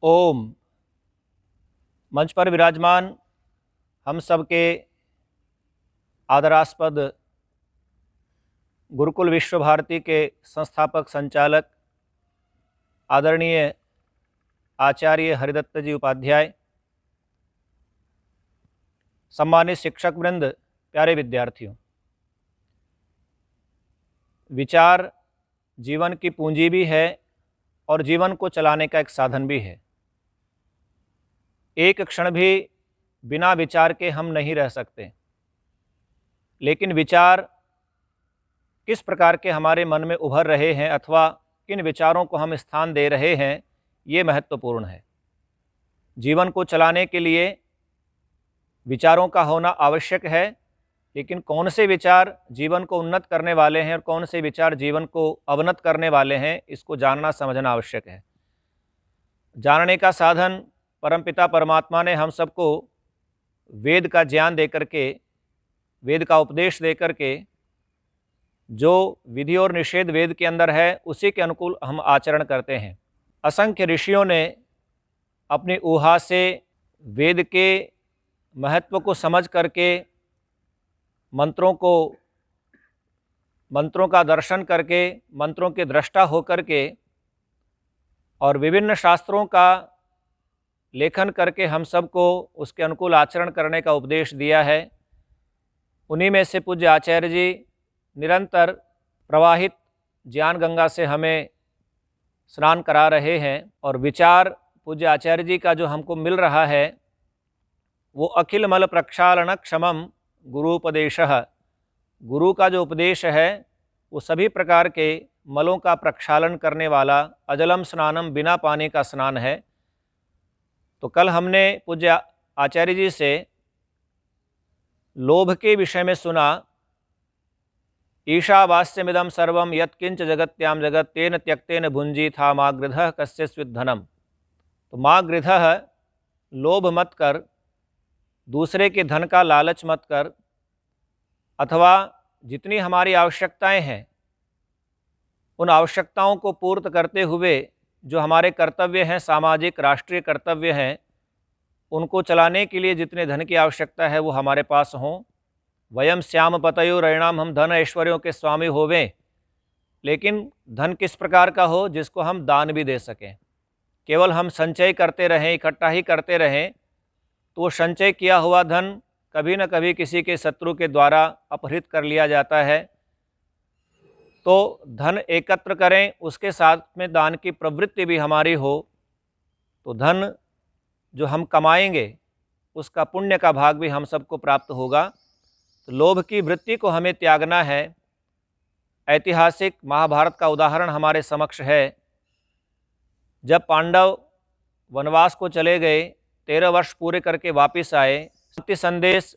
ओम। मंच पर विराजमान हम सबके आदरास्पद गुरुकुल विश्व भारती के संस्थापक संचालक आदरणीय आचार्य हरिदत्त जी उपाध्याय, सम्मानित शिक्षक वृंद, प्यारे विद्यार्थियों, विचार जीवन की पूंजी भी है और जीवन को चलाने का एक साधन भी है। एक क्षण भी बिना विचार के हम नहीं रह सकते, लेकिन विचार किस प्रकार के हमारे मन में उभर रहे हैं अथवा किन विचारों को हम स्थान दे रहे हैं, ये महत्वपूर्ण है। जीवन को चलाने के लिए विचारों का होना आवश्यक है, लेकिन कौन से विचार जीवन को उन्नत करने वाले हैं और कौन से विचार जीवन को अवनत करने वाले हैं, इसको जानना समझना आवश्यक है। जानने का साधन परमपिता परमात्मा ने हम सबको वेद का ज्ञान दे करके, वेद का उपदेश दे करके, जो विधि और निषेध वेद के अंदर है उसी के अनुकूल हम आचरण करते हैं। असंख्य ऋषियों ने अपनी ऊहा से वेद के महत्व को समझ करके, मंत्रों का दर्शन करके, मंत्रों के दृष्टा होकर के और विभिन्न शास्त्रों का लेखन करके हम सबको उसके अनुकूल आचरण करने का उपदेश दिया है। उन्हीं में से पूज्य आचार्य जी निरंतर प्रवाहित ज्ञान गंगा से हमें स्नान करा रहे हैं और विचार पूज्य आचार्य जी का जो हमको मिल रहा है वो अखिल मल प्रक्षालन क्षमम गुरुपदेशः। गुरु का जो उपदेश है वो सभी प्रकार के मलों का प्रक्षालन करने वाला अजलम स्नानम, बिना पानी का स्नान है। तो कल हमने पूज्य आचार्य जी से लोभ के विषय में सुना। ईशावास्यमिदं सर्वं यत्किंच जगत्याम जगत तेन त्यक्तेन भुंजी था माँ गृधः कस्यस्वित् धनम। तो माँ गृधः, लोभ मत कर, दूसरे के धन का लालच मत कर, अथवा जितनी हमारी आवश्यकताएं हैं उन आवश्यकताओं को पूर्त करते हुए जो हमारे कर्तव्य हैं, सामाजिक राष्ट्रीय कर्तव्य हैं, उनको चलाने के लिए जितने धन की आवश्यकता है वो हमारे पास हों। वयम श्याम पतयो रैणाम, हम धन ऐश्वर्यों के स्वामी होवें, लेकिन धन किस प्रकार का हो जिसको हम दान भी दे सकें। केवल हम संचय करते रहें, इकट्ठा ही करते रहें तो वो संचय किया हुआ धन कभी न कभी किसी के शत्रु के द्वारा अपहृत कर लिया जाता है। तो धन एकत्र करें, उसके साथ में दान की प्रवृत्ति भी हमारी हो, तो धन जो हम कमाएंगे उसका पुण्य का भाग भी हम सबको प्राप्त होगा। तो लोभ की वृत्ति को हमें त्यागना है। ऐतिहासिक महाभारत का उदाहरण हमारे समक्ष है। जब पांडव वनवास को चले गए, 13 वर्ष पूरे करके वापस आए, शांति संदेश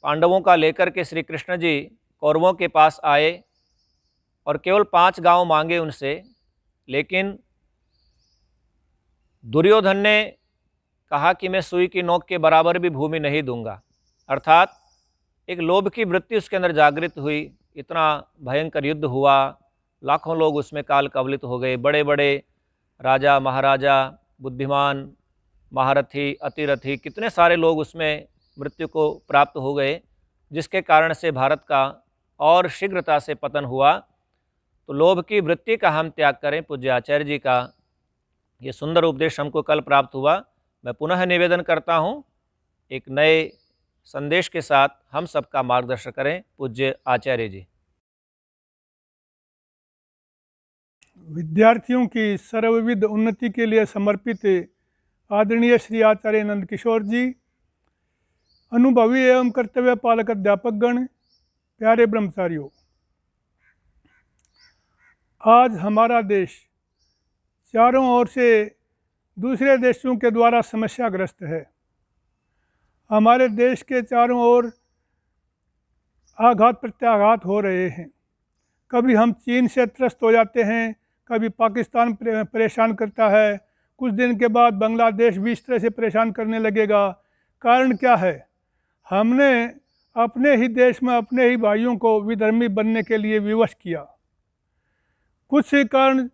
पांडवों का लेकर के श्री कृष्ण जी कौरवों के पास आए और केवल 5 गांव मांगे उनसे, लेकिन दुर्योधन ने कहा कि मैं सुई की नोक के बराबर भी भूमि नहीं दूंगा। अर्थात एक लोभ की वृत्ति उसके अंदर जागृत हुई। इतना भयंकर युद्ध हुआ, लाखों लोग उसमें काल कवलित हो गए। बड़े बड़े राजा महाराजा, बुद्धिमान, महारथी, अतिरथी, कितने सारे लोग उसमें मृत्यु को प्राप्त हो गए, जिसके कारण से भारत का और शीघ्रता से पतन हुआ। तो लोभ की वृत्ति का हम त्याग करें। पूज्य आचार्य जी का ये सुंदर उपदेश हमको कल प्राप्त हुआ। मैं पुनः निवेदन करता हूँ, एक नए संदेश के साथ हम सबका मार्गदर्शन करें। पूज्य आचार्य जी। विद्यार्थियों की सर्वविध उन्नति के लिए समर्पित आदरणीय श्री आचार्य नंद किशोर जी, अनुभवी एवं कर्तव्य पालक अध्यापकगण, प्यारे ब्रह्मचारियों, आज हमारा देश चारों ओर से दूसरे देशों के द्वारा समस्याग्रस्त है। हमारे देश के चारों ओर आघात प्रत्याघात हो रहे हैं। कभी हम चीन से त्रस्त हो जाते हैं, कभी पाकिस्तान परेशान करता है, कुछ दिन के बाद बांग्लादेश भी इस तरह से परेशान करने लगेगा। कारण क्या है? हमने अपने ही देश में अपने ही भाइयों को विधर्मी बनने के लिए विवश किया। कुछ कारण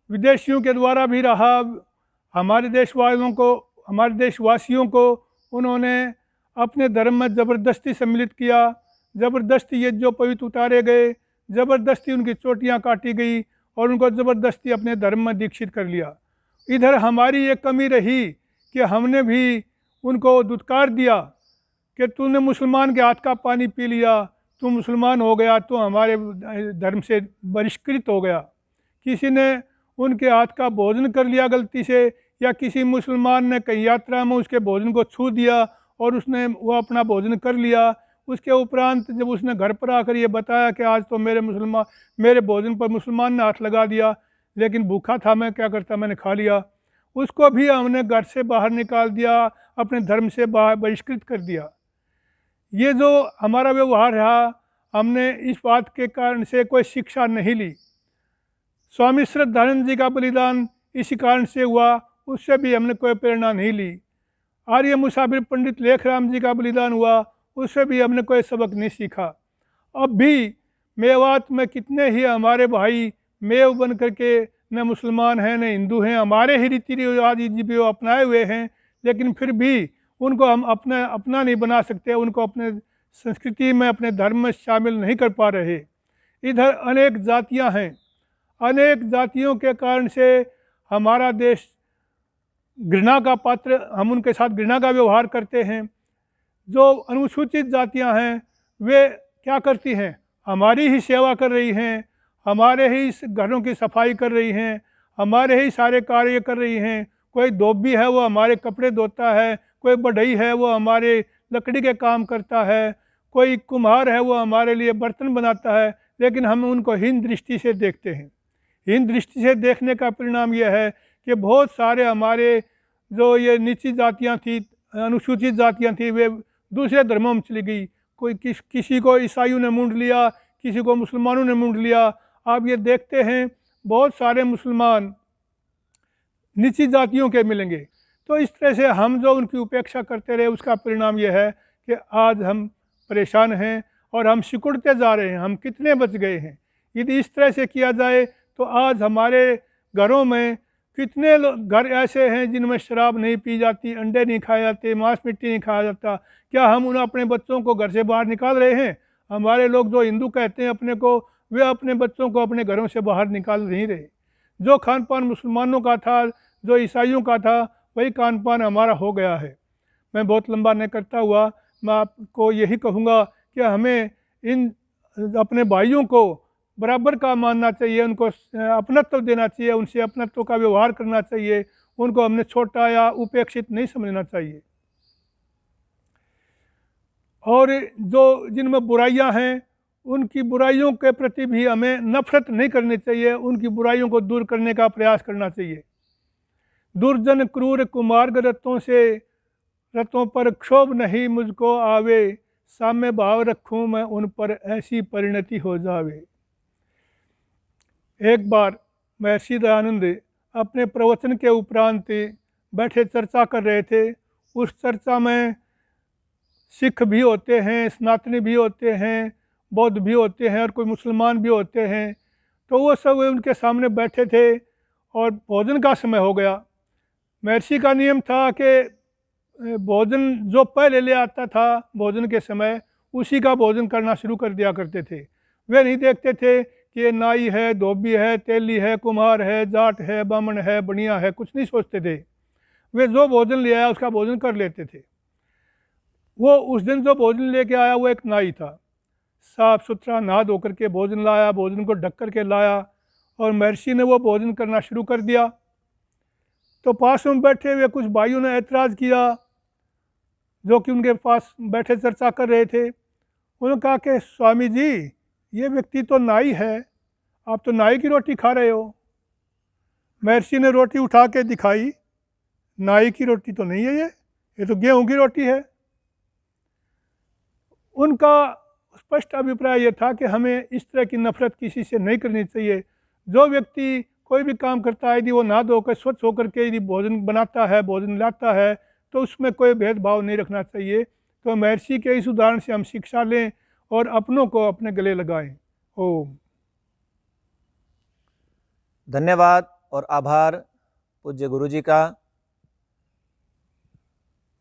विदेशियों के द्वारा भी रहा, हमारे देशवासियों को उन्होंने अपने धर्म में ज़बरदस्ती सम्मिलित किया, ज़बरदस्ती ये जो पवित्र उतारे गए, ज़बरदस्ती उनकी चोटियाँ काटी गई और उनको ज़बरदस्ती अपने धर्म में दीक्षित कर लिया। इधर हमारी ये कमी रही कि हमने भी उनको दुत्कार दिया कि तूने मुसलमान के हाथ का पानी पी लिया, तू मुसलमान हो गया, तो हमारे धर्म से बहिष्कृत हो गया। किसी ने उनके हाथ का भोजन कर लिया गलती से, या किसी मुसलमान ने कहीं यात्रा में उसके भोजन को छू दिया और उसने वो अपना भोजन कर लिया। उसके उपरांत जब उसने घर पर आकर ये बताया कि आज तो मेरे भोजन पर मुसलमान ने हाथ लगा दिया, लेकिन भूखा था, मैं क्या करता, मैंने खा लिया, उसको भी हमने घर से बाहर निकाल दिया, अपने धर्म से बहिष्कृत कर दिया। ये जो हमारा व्यवहार रहा, हमने इस बात के कारण से कोई शिक्षा नहीं ली। स्वामी श्रद्धानंद जी का बलिदान इसी कारण से हुआ, उससे भी हमने कोई प्रेरणा नहीं ली। आर्य मुसाफिर पंडित लेखराम जी का बलिदान हुआ, उससे भी हमने कोई सबक नहीं सीखा। अब भी मेवात में कितने ही हमारे भाई मेव बन करके न मुसलमान हैं न हिंदू हैं, हमारे ही रीति रिवाज भी वो अपनाए हुए हैं, लेकिन फिर भी उनको हम अपना नहीं बना सकते, उनको अपने संस्कृति में, अपने धर्म में शामिल नहीं कर पा रहे। इधर अनेक जातियां हैं, अनेक जातियों के कारण से हमारा देश घृणा का पात्र, हम उनके साथ घृणा का व्यवहार करते हैं। जो अनुसूचित जातियां हैं वे क्या करती हैं, हमारी ही सेवा कर रही हैं, हमारे ही घरों की सफाई कर रही हैं, हमारे ही सारे कार्य कर रही हैं। कोई धोबी है वो हमारे कपड़े धोता है, कोई बढ़ई है वो हमारे लकड़ी के काम करता है, कोई कुम्हार है वो हमारे लिए बर्तन बनाता है, लेकिन हम उनको हीन दृष्टि से देखते हैं। हीन दृष्टि से देखने का परिणाम यह है कि बहुत सारे हमारे जो ये नीची जातियाँ थी, अनुसूचित जातियाँ थी, वे दूसरे धर्मों में चली गई। किसी को ईसाइयों ने मूंढ लिया, किसी को मुसलमानों ने मूंढ लिया। आप ये देखते हैं बहुत सारे मुसलमान नीची जातियों के मिलेंगे। तो इस तरह से हम जो उनकी उपेक्षा करते रहे, उसका परिणाम यह है कि आज हम परेशान हैं और हम सिकुड़ते जा रहे हैं। हम कितने बच गए हैं। यदि इस तरह से किया जाए तो आज हमारे घरों में कितने घर ऐसे हैं जिनमें शराब नहीं पी जाती, अंडे नहीं खाए जाते, मांस मिट्टी नहीं खाया जाता। क्या हम उन अपने बच्चों को घर से बाहर निकाल रहे हैं? हमारे लोग जो हिंदू कहते हैं अपने को, वे अपने बच्चों को अपने घरों से बाहर निकाल नहीं रहे। जो खान पान मुसलमानों का था, जो ईसाइयों का था, वही खान पान हमारा हो गया है। मैं बहुत लंबा नहीं करता हुआ, मैं आपको यही कहूँगा कि हमें इन अपने भाइयों को बराबर का मानना चाहिए, उनको अपनत्व देना चाहिए, उनसे अपनत्व का व्यवहार करना चाहिए, उनको हमने छोटा या उपेक्षित नहीं समझना चाहिए। और जो जिनमें बुराइयां हैं, उनकी बुराइयों के प्रति भी हमें नफरत नहीं करनी चाहिए, उनकी बुराइयों को दूर करने का प्रयास करना चाहिए। दुर्जन क्रूर कुमार्ग रतों पर क्षोभ नहीं मुझको आवे, साम्य भाव रखूं मैं उन पर ऐसी परिणति हो जावे। एक बार महर्षि दयानंद अपने प्रवचन के उपरांत बैठे चर्चा कर रहे थे। उस चर्चा में सिख भी होते हैं, सनातनी भी होते हैं, बौद्ध भी होते हैं और कोई मुसलमान भी होते हैं। तो वो सब उनके सामने बैठे थे और भोजन का समय हो गया। महर्षि का नियम था कि भोजन जो पहले ले आता था भोजन के समय, उसी का भोजन करना शुरू कर दिया करते थे। वे नहीं देखते थे कि ये नाई है, धोबी है, तेली है, कुम्हार है, जाट है, बामण है, बनिया है, कुछ नहीं सोचते थे। वे जो भोजन ले आया उसका भोजन कर लेते थे। वो उस दिन जो भोजन लेके आया वो एक नाई था, साफ सुथरा नहा धो करके भोजन लाया, भोजन को ढक करके लाया और महर्षि ने वो भोजन करना शुरू कर दिया। तो पास में बैठे हुए कुछ भाइयों ने ऐतराज़ किया, जो कि उनके पास बैठे चर्चा कर रहे थे। उन्होंने कहा कि स्वामी जी, ये व्यक्ति तो नाई है, आप तो नाई की रोटी खा रहे हो। महर्षि ने रोटी उठा के दिखाई, नाई की रोटी तो नहीं है, ये तो गेहूं की रोटी है। उनका स्पष्ट अभिप्राय यह था कि हमें इस तरह की नफरत किसी से नहीं करनी चाहिए। जो व्यक्ति कोई भी काम करता है, यदि वो नहा धोकर स्वच्छ होकर के यदि भोजन बनाता है, भोजन लाता है, तो उसमें कोई भेदभाव नहीं रखना चाहिए। तो महर्षि के इस उदाहरण से हम शिक्षा लें और अपनों को अपने गले लगाएं। ओम। धन्यवाद और आभार पूज्य गुरु जी का।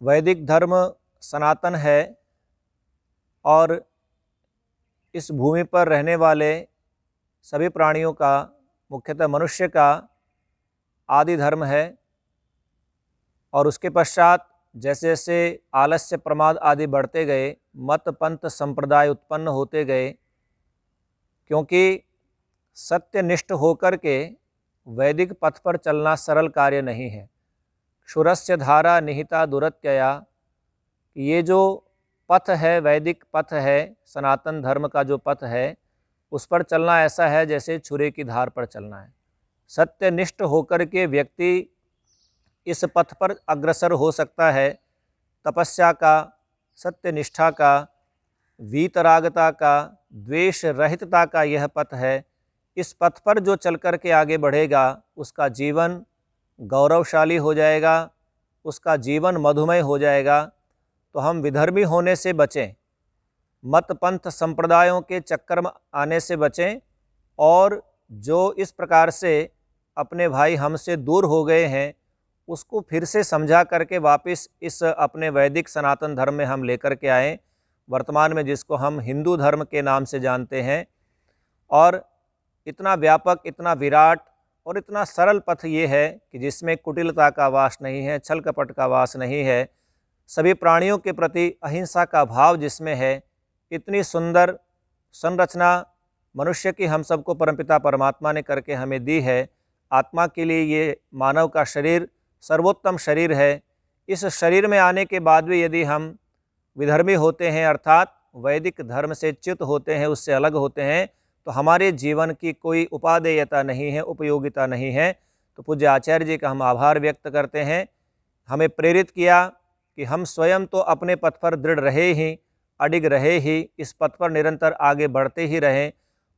वैदिक धर्म सनातन है और इस भूमि पर रहने वाले सभी प्राणियों का, मुख्यतः मनुष्य का आदि धर्म है। और उसके पश्चात जैसे जैसे आलस्य, प्रमाद आदि बढ़ते गए, मत पंथ संप्रदाय उत्पन्न होते गए, क्योंकि सत्यनिष्ठ होकर के वैदिक पथ पर चलना सरल कार्य नहीं है। क्षुरस्य धारा निहिता दुरत्यया, ये जो पथ है, वैदिक पथ है, सनातन धर्म का जो पथ है, उस पर चलना ऐसा है जैसे छुरे की धार पर चलना है। सत्यनिष्ठ होकर के व्यक्ति इस पथ पर अग्रसर हो सकता है। तपस्या का, सत्यनिष्ठा का, वीतरागता का, द्वेष रहितता का यह पथ है। इस पथ पर जो चल कर के आगे बढ़ेगा उसका जीवन गौरवशाली हो जाएगा, उसका जीवन मधुमय हो जाएगा। तो हम विधर्मी होने से बचें, मत पंथ संप्रदायों के चक्कर में आने से बचें, और जो इस प्रकार से अपने भाई हमसे दूर हो गए हैं उसको फिर से समझा करके वापस इस अपने वैदिक सनातन धर्म में हम लेकर के आएँ, वर्तमान में जिसको हम हिंदू धर्म के नाम से जानते हैं। और इतना व्यापक, इतना विराट और इतना सरल पथ ये है कि जिसमें कुटिलता का वास नहीं है, छल कपट का वास नहीं है, सभी प्राणियों के प्रति अहिंसा का भाव जिसमें है। इतनी सुंदर संरचना मनुष्य की हम सबको परमपिता परमात्मा ने करके हमें दी है। आत्मा के लिए ये मानव का शरीर सर्वोत्तम शरीर है। इस शरीर में आने के बाद भी यदि हम विधर्मी होते हैं, अर्थात वैदिक धर्म से च्युत होते हैं, उससे अलग होते हैं, तो हमारे जीवन की कोई उपादेयता नहीं है, उपयोगिता नहीं है। तो पूज्य आचार्य जी का हम आभार व्यक्त करते हैं। हमें प्रेरित किया कि हम स्वयं तो अपने पथ पर दृढ़ रहे ही, अडिग रहे ही, इस पथ पर निरंतर आगे बढ़ते ही रहें,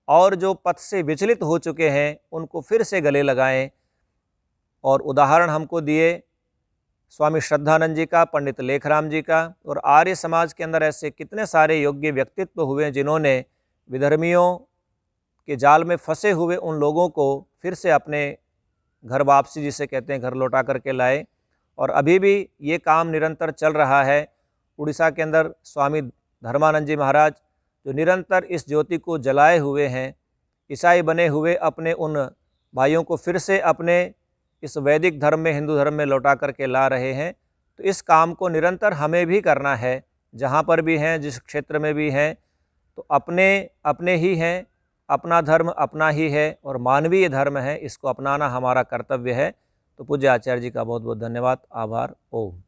और जो पथ से विचलित हो चुके हैं उनको फिर से गले लगाएं। और उदाहरण हमको दिए स्वामी श्रद्धानंद जी का, पंडित लेखराम जी का, और आर्य समाज के अंदर ऐसे कितने सारे योग्य व्यक्तित्व हुए जिन्होंने विधर्मियों के जाल में फंसे हुए उन लोगों को फिर से अपने घर वापसी, जिसे कहते हैं, घर लौटा करके लाए। और अभी भी ये काम निरंतर चल रहा है। उड़ीसा के अंदर स्वामी धर्मानंद जी महाराज जो निरंतर इस ज्योति को जलाए हुए हैं, ईसाई बने हुए अपने उन भाइयों को फिर से अपने इस वैदिक धर्म में, हिंदू धर्म में लौटा करके ला रहे हैं। तो इस काम को निरंतर हमें भी करना है, जहाँ पर भी हैं, जिस क्षेत्र में भी हैं। तो अपने अपने ही हैं, अपना धर्म अपना ही है और मानवीय धर्म है, इसको अपनाना हमारा कर्तव्य है। तो पूज्य आचार्य जी का बहुत बहुत धन्यवाद, आभार। ओम।